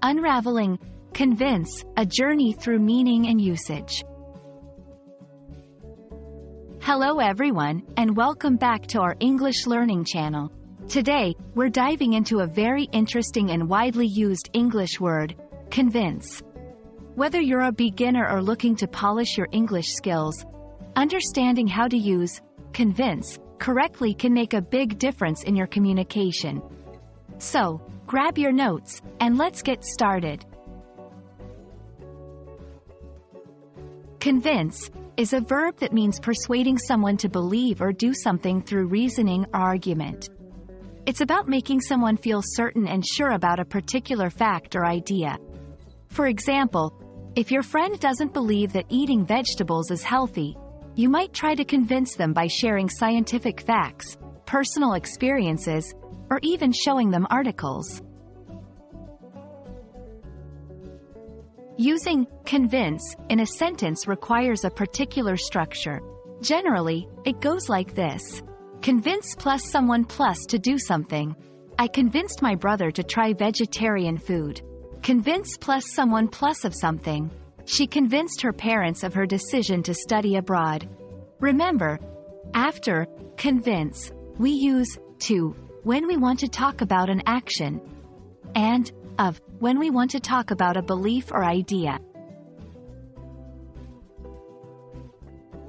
Unraveling, convince, a journey through meaning and usage. Hello everyone, and welcome back to our English learning channel. Today, we're diving into a very interesting and widely used English word, convince. Whether you're a beginner or looking to polish your English skills, understanding how to use convince correctly can make a big difference in your communication. So, grab your notes, and let's get started. Convince is a verb that means persuading someone to believe or do something through reasoning or argument. It's about making someone feel certain and sure about a particular fact or idea. For example, if your friend doesn't believe that eating vegetables is healthy, you might try to convince them by sharing scientific facts, personal experiences, or even showing them articles. Using convince in a sentence requires a particular structure. Generally, it goes like this. Convince plus someone plus to do something. I convinced my brother to try vegetarian food. Convince plus someone plus of something. She convinced her parents of her decision to study abroad. Remember, after convince, we use to when we want to talk about an action, and of when we want to talk about a belief or idea.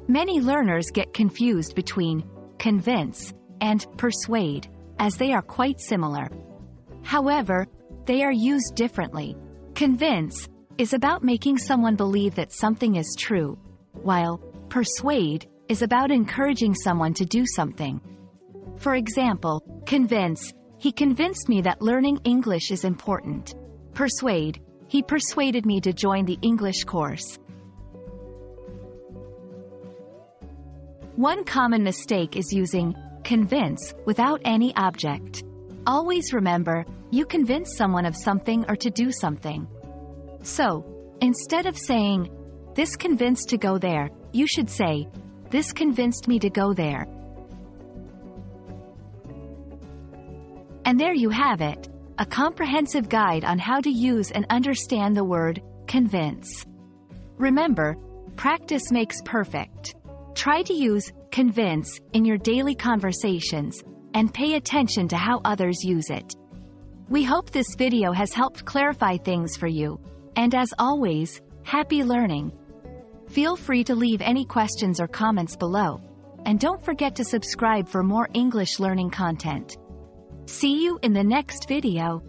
Many learners get confused between convince and persuade, as they are quite similar. However, they are used differently. Convince is about making someone believe that something is true, while persuade is about encouraging someone to do something. For example, convince, he convinced me that learning English is important. Persuade, he persuaded me to join the English course. One common mistake is using convince without any object. Always remember, you convince someone of something or to do something. So, instead of saying, this convinced to go there, you should say, this convinced me to go there. And there you have it, a comprehensive guide on how to use and understand the word convince. Remember, practice makes perfect. Try to use convince in your daily conversations and pay attention to how others use it. We hope this video has helped clarify things for you. And as always, happy learning. Feel free to leave any questions or comments below. And don't forget to subscribe for more English learning content. See you in the next video.